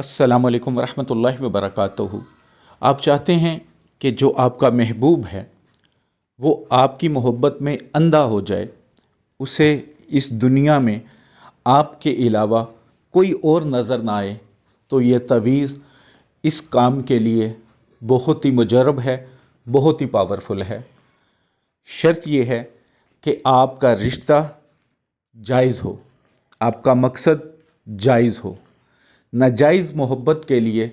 السلام علیکم ورحمۃ اللہ وبرکاتہ۔ آپ چاہتے ہیں کہ جو آپ کا محبوب ہے وہ آپ کی محبت میں اندھا ہو جائے، اسے اس دنیا میں آپ کے علاوہ کوئی اور نظر نہ آئے، تو یہ تعویذ اس کام کے لیے بہت ہی مجرب ہے، بہت ہی پاورفل ہے۔ شرط یہ ہے کہ آپ کا رشتہ جائز ہو، آپ کا مقصد جائز ہو۔ ناجائز محبت کے لیے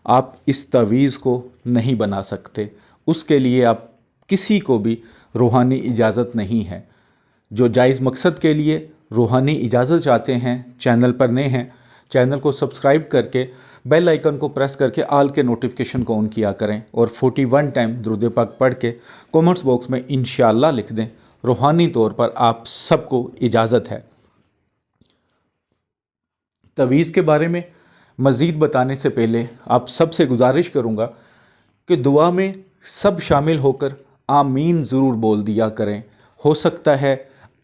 آپ اس تعویذ کو نہیں بنا سکتے، اس کے لیے آپ کسی کو بھی روحانی اجازت نہیں ہے۔ جو جائز مقصد کے لیے روحانی اجازت چاہتے ہیں، چینل پر نئے ہیں، چینل کو سبسکرائب کر کے بیل آئیکن کو پریس کر کے آل کے نوٹیفیکیشن کو آن کیا کریں، اور 41 ٹائم درود پاک پڑھ کے کومنٹس باکس میں انشاءاللہ لکھ دیں۔ روحانی طور پر آپ سب کو اجازت ہے۔ تعویذ کے بارے میں مزید بتانے سے پہلے آپ سب سے گزارش کروں گا کہ دعا میں سب شامل ہو کر آمین ضرور بول دیا کریں۔ ہو سکتا ہے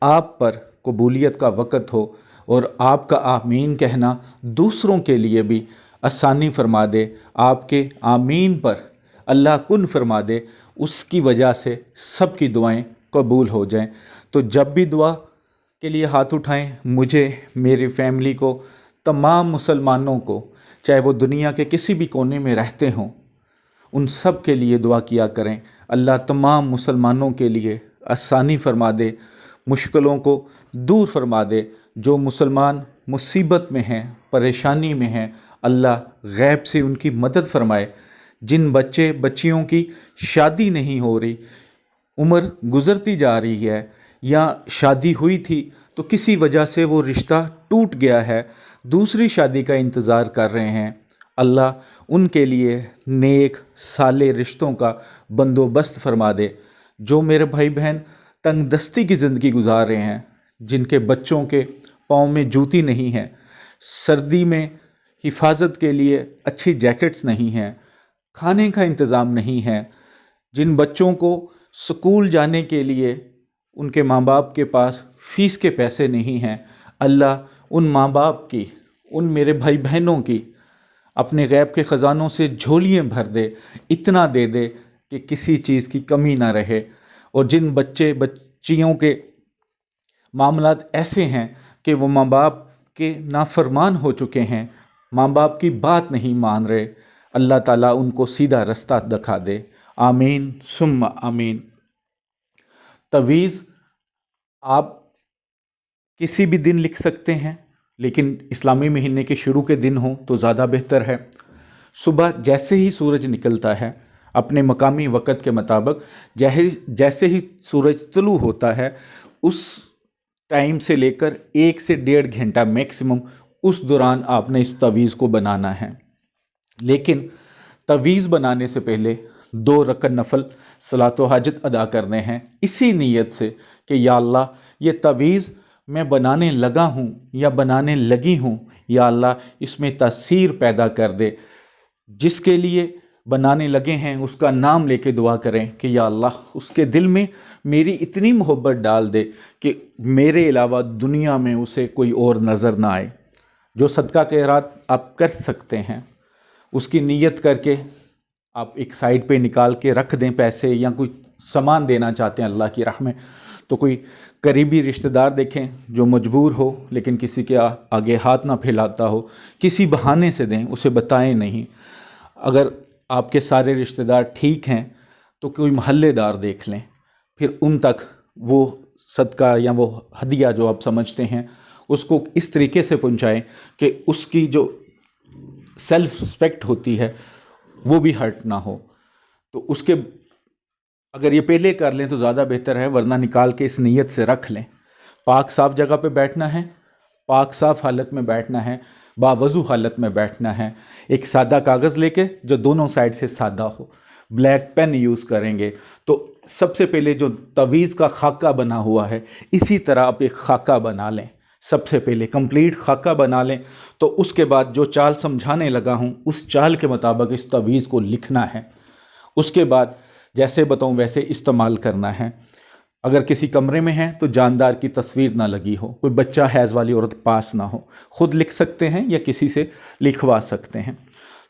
آپ پر قبولیت کا وقت ہو اور آپ کا آمین کہنا دوسروں کے لیے بھی آسانی فرما دے، آپ کے آمین پر اللہ کن فرما دے، اس کی وجہ سے سب کی دعائیں قبول ہو جائیں۔ تو جب بھی دعا کے لیے ہاتھ اٹھائیں، مجھے، میری فیملی کو، تمام مسلمانوں کو، چاہے وہ دنیا کے کسی بھی کونے میں رہتے ہوں، ان سب کے لیے دعا کیا کریں۔ اللہ تمام مسلمانوں کے لیے آسانی فرما دے، مشکلوں کو دور فرما دے۔ جو مسلمان مصیبت میں ہیں، پریشانی میں ہیں، اللہ غیب سے ان کی مدد فرمائے۔ جن بچیوں کی شادی نہیں ہو رہی، عمر گزرتی جا رہی ہے، یا شادی ہوئی تھی تو کسی وجہ سے وہ رشتہ ٹوٹ گیا ہے، دوسری شادی کا انتظار کر رہے ہیں، اللہ ان کے لیے نیک صالح رشتوں کا بندوبست فرما دے۔ جو میرے بھائی بہن تنگ دستی کی زندگی گزار رہے ہیں، جن کے بچوں کے پاؤں میں جوتی نہیں ہے، سردی میں حفاظت کے لیے اچھی جیکٹس نہیں ہیں، کھانے کا انتظام نہیں ہے، جن بچوں کو سکول جانے کے لیے ان کے ماں باپ کے پاس فیس کے پیسے نہیں ہیں، اللہ ان ماں باپ کی، ان میرے بھائی بہنوں کی اپنے غیب کے خزانوں سے جھولیاں بھر دے، اتنا دے دے کہ کسی چیز کی کمی نہ رہے۔ اور جن بچیوں کے معاملات ایسے ہیں کہ وہ ماں باپ کے نافرمان ہو چکے ہیں، ماں باپ کی بات نہیں مان رہے، اللہ تعالیٰ ان کو سیدھا رستہ دکھا دے۔ آمین ثم آمین۔ تعویذ آپ کسی بھی دن لکھ سکتے ہیں، لیکن اسلامی مہینے کے شروع کے دن ہوں تو زیادہ بہتر ہے۔ صبح جیسے ہی سورج نکلتا ہے، اپنے مقامی وقت کے مطابق جیسے ہی سورج طلوع ہوتا ہے، اس ٹائم سے لے کر 1 سے 1.5 گھنٹہ میکسیمم، اس دوران آپ نے اس تعویذ کو بنانا ہے۔ لیکن تعویذ بنانے سے پہلے 2 رکعت نفل صلاۃ و حاجت ادا کرنے ہیں، اسی نیت سے کہ یا اللہ یہ تعویذ میں بنانے لگا ہوں یا بنانے لگی ہوں، یا اللہ اس میں تاثیر پیدا کر دے۔ جس کے لیے بنانے لگے ہیں اس کا نام لے کے دعا کریں کہ یا اللہ اس کے دل میں میری اتنی محبت ڈال دے کہ میرے علاوہ دنیا میں اسے کوئی اور نظر نہ آئے۔ جو صدقہ خیرات آپ کر سکتے ہیں، اس کی نیت کر کے آپ ایک سائڈ پہ نکال کے رکھ دیں پیسے، یا کوئی سامان دینا چاہتے ہیں اللہ کی راہ میں تو کوئی قریبی رشتہ دار دیکھیں جو مجبور ہو لیکن کسی کے آگے ہاتھ نہ پھیلاتا ہو، کسی بہانے سے دیں، اسے بتائیں نہیں۔ اگر آپ کے سارے رشتہ دار ٹھیک ہیں تو کوئی محلے دار دیکھ لیں، پھر ان تک وہ صدقہ یا وہ ہدیہ جو آپ سمجھتے ہیں اس کو اس طریقے سے پہنچائیں کہ اس کی جو سیلف رسپیکٹ ہوتی ہے وہ بھی ہرٹ نہ ہو۔ تو اس کے اگر یہ پہلے کر لیں تو زیادہ بہتر ہے، ورنہ نکال کے اس نیت سے رکھ لیں۔ پاک صاف جگہ پہ بیٹھنا ہے، پاک صاف حالت میں بیٹھنا ہے، باوضو حالت میں بیٹھنا ہے۔ ایک سادہ کاغذ لے کے جو دونوں سائڈ سے سادہ ہو، بلیک پین یوز کریں گے تو سب سے پہلے جو تعویذ کا خاکہ بنا ہوا ہے، اسی طرح آپ ایک خاکہ بنا لیں، سب سے پہلے کمپلیٹ خاکہ بنا لیں۔ تو اس کے بعد جو چال سمجھانے لگا ہوں اس چال کے مطابق اس تعویذ کو لکھنا ہے، اس کے بعد جیسے بتاؤں ویسے استعمال کرنا ہے۔ اگر کسی کمرے میں ہیں تو جاندار کی تصویر نہ لگی ہو، کوئی بچہ حیض والی عورت پاس نہ ہو، خود لکھ سکتے ہیں یا کسی سے لکھوا سکتے ہیں۔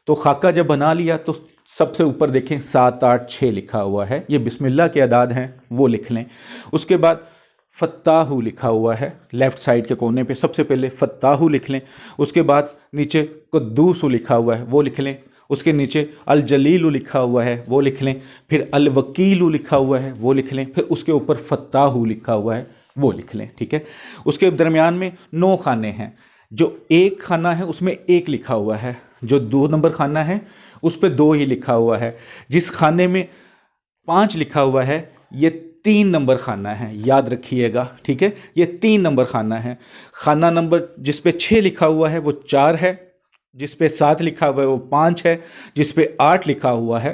تو خاکہ جب بنا لیا تو سب سے اوپر دیکھیں 7 8 6 لکھا ہوا ہے، یہ بسم اللہ کے اعداد ہیں، وہ لکھ لیں۔ اس کے بعد فتاح لکھا ہوا ہے لیفٹ سائڈ کے کونے پہ، سب سے پہلے فتاح لکھ لیں۔ اس کے بعد نیچے قدوس لکھا ہوا ہے، وہ لکھ لیں۔ اس کے نیچے الجلیل لکھا ہوا ہے، وہ لکھ لیں۔ پھر الوکیل لکھا ہوا ہے، وہ لکھ لیں۔ پھر اس کے اوپر فتاح لکھا ہوا ہے، وہ لکھ لیں، ٹھیک ہے۔ اس کے درمیان میں 9 خانے ہیں، جو ایک خانہ ہے اس میں 1 لکھا ہوا ہے، جو 2 نمبر خانہ ہے اس پہ 2 ہی لکھا ہوا ہے، جس خانے میں 5 لکھا ہوا ہے یہ 3 نمبر خانہ ہے، یاد رکھیے گا، ٹھیک ہے۔ یہ 3 نمبر خانہ ہے۔ خانہ نمبر جس پہ 6 لکھا ہوا ہے وہ 4 ہے، جس پہ 7 لکھا ہوا ہے وہ 5 ہے، جس پہ 8 لکھا ہوا ہے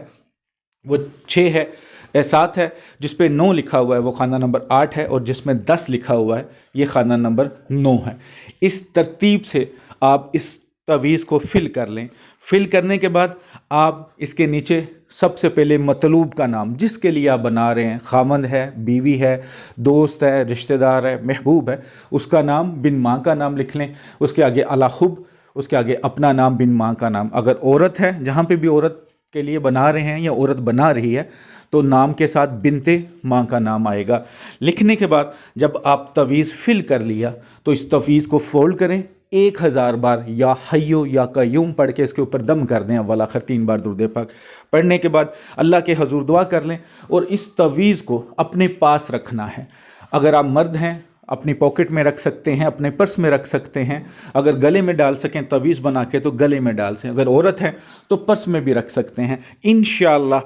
وہ 6 ہے 7 ہے، جس پہ 9 لکھا ہوا ہے وہ خانہ نمبر 8 ہے، اور جس میں 10 لکھا ہوا ہے یہ خانہ نمبر 9 ہے۔ اس ترتیب سے آپ اس تعویذ کو فل کر لیں۔ فل کرنے کے بعد آپ اس کے نیچے سب سے پہلے مطلوب کا نام، جس کے لیے آپ بنا رہے ہیں، خامند ہے، بیوی ہے، دوست ہے، رشتہ دار ہے، محبوب ہے، اس کا نام بن ماں کا نام لکھ لیں۔ اس کے آگے الحب، اس کے آگے اپنا نام بن ماں کا نام۔ اگر عورت ہے، جہاں پہ بھی عورت کے لیے بنا رہے ہیں یا عورت بنا رہی ہے تو نام کے ساتھ بنت ماں کا نام آئے گا۔ لکھنے کے بعد جب آپ تعویذ فل کر لیا تو اس تعویذ کو فولڈ کریں، 1000 بار یا حیو یا قیوم پڑھ کے اس کے اوپر دم کر دیں، اول آخر 3 بار درود پاک پڑھنے کے بعد اللہ کے حضور دعا کر لیں، اور اس تعویذ کو اپنے پاس رکھنا ہے۔ اگر آپ مرد ہیں اپنی پاکٹ میں رکھ سکتے ہیں، اپنے پرس میں رکھ سکتے ہیں، اگر گلے میں ڈال سکیں تعویذ بنا کے تو گلے میں ڈال سکیں، اگر عورت ہے تو پرس میں بھی رکھ سکتے ہیں۔ انشاءاللہ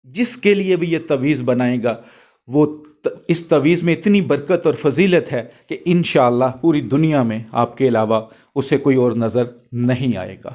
جس کے لیے بھی یہ تعویذ بنائے گا وہ اس تعویذ میں اتنی برکت اور فضیلت ہے کہ انشاءاللہ پوری دنیا میں آپ کے علاوہ اسے کوئی اور نظر نہیں آئے گا۔